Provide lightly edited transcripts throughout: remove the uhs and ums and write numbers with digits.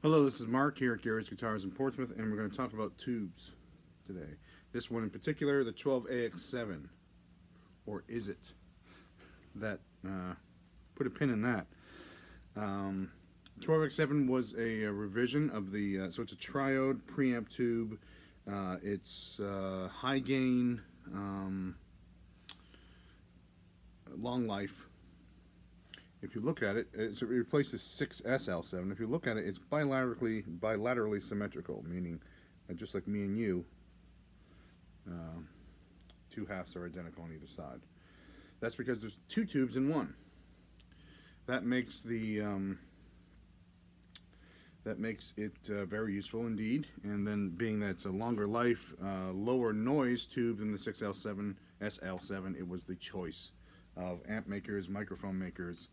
Hello, this is Mark here at Gary's Guitars in Portsmouth, and we're going to talk about tubes today. This one in particular, the 12AX7, or is it? That, put a pin in that. 12AX7 was a revision of the, so it's a triode preamp tube. It's high gain, long life. If you look at it, it replaces 6SL7. If you look at it, it's bilaterally symmetrical, meaning just like me and you, two halves are identical on either side. That's because there's two tubes in one. That makes it very useful indeed. And then, being that it's a longer life, lower noise tube than the 6L7 SL7, it was the choice of amp makers, microphone makers.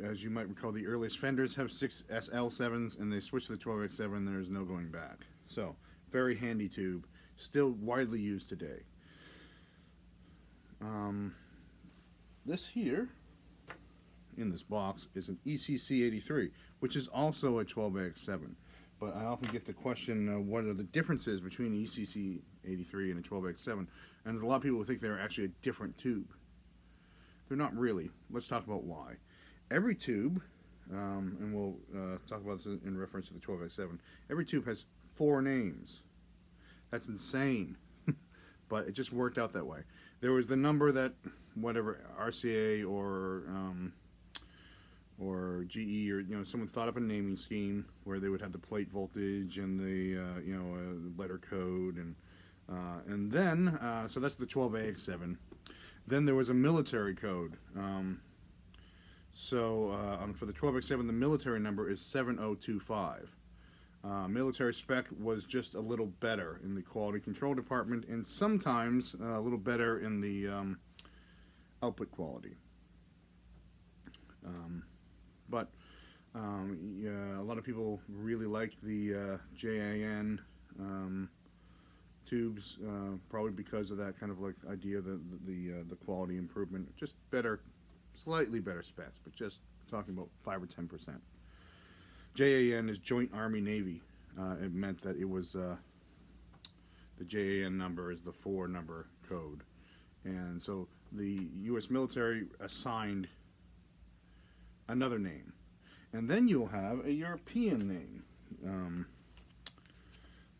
As you might recall, the earliest Fenders have 6SL7s, and they switched to the 12X7. There's no going back. So, very handy tube, still widely used today. This here, in this box, is an ECC83, which is also a 12AX7. But I often get the question, what are the differences between the ECC83 and a 12AX7? And there's a lot of people who think they're actually a different tube. They're not really. Let's talk about why. Every tube, and we'll talk about this in reference to the 12X7, every tube has 4 names. That's insane. But it just worked out that way. There was the number that, whatever, RCA or GE or someone thought up a naming scheme where they would have the plate voltage and the letter code and then so that's the 12AX7. Then there was a military code. For the 12X7, the military number is 7025. Military spec was just a little better in the quality control department, and sometimes a little better in the output quality. A lot of people really liked the JAN tubes, probably because of that kind of like idea, the quality improvement, just better, slightly better specs, but just talking about 5 or 10%. JAN is Joint Army Navy. It meant that it was the JAN number is the 4-number code, and so the U.S. military assigned another name, and then you'll have a European name.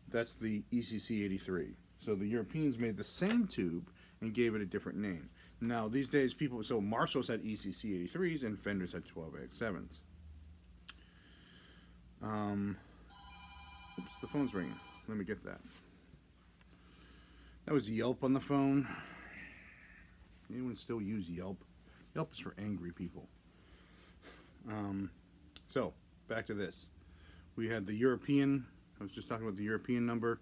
That's the ECC83. So the Europeans made the same tube and gave it a different name. Now these days, so Marshalls had ECC83s and Fenders had 12AX7s. Oops, the phone's ringing. Let me get that. That was Yelp on the phone. Anyone still use Yelp? Yelp is for angry people. So back to this. We had the European. I was just talking about the European number.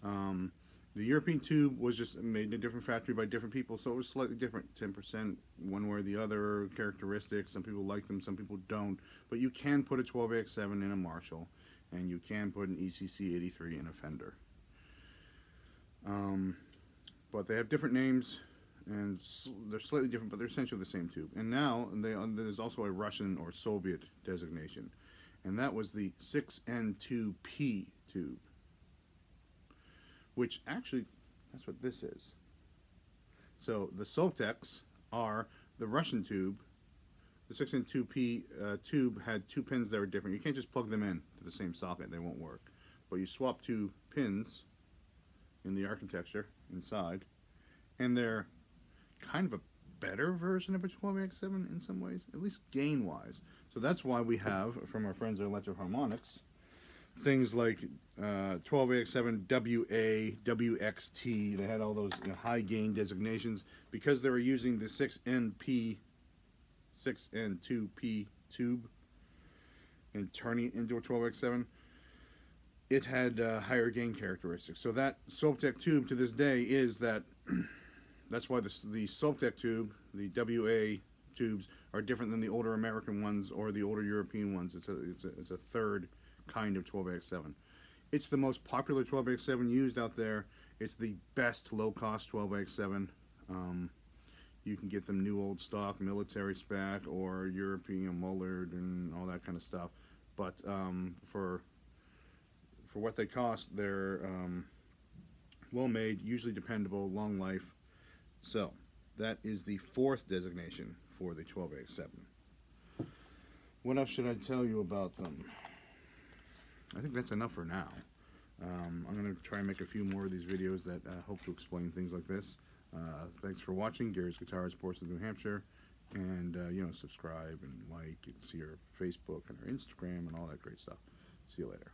The European tube was just made in a different factory by different people, so it was slightly different. 10% one way or the other characteristics. Some people like them, some people don't. But you can put a 12AX7 in a Marshall, and you can put an ECC83 in a Fender. But they have different names, and they're slightly different, but they're essentially the same tube. And now there's also a Russian or Soviet designation, and that was the 6N2P tube, which actually, that's what this is. So the Sovteks are the Russian tube. The 6N2P tube had 2 pins that were different. You can't just plug them in to the same socket, they won't work. But you swap 2 pins in the architecture inside, and they're kind of a better version of a 12AX7 in some ways, at least gain-wise. So that's why we have, from our friends at Electro Harmonics, things like 12AX7 WA, WXT. They had all those high gain designations because they were using the 6N2P tube and turning it into a 12X7. It had higher gain characteristics. So that Sovtek tube to this day is that. That's why the Sovtek tube, the WA tubes, are different than the older American ones or the older European ones. It's a third kind of 12AX7. It's the most popular 12AX7 used out there. It's the best low-cost 12AX7. you can get them new old stock, military spec, or European Mullard and all that kind of stuff. But for what they cost, they're well made, usually dependable, long life. So that is the 4th designation for the 12AX7. What else should I tell you about them? I think that's enough for now. I'm going to try and make a few more of these videos that hope to explain things like this. Thanks for watching. Gary's Guitars, Portsmouth, New Hampshire. And, subscribe and like and see our Facebook and our Instagram and all that great stuff. See you later.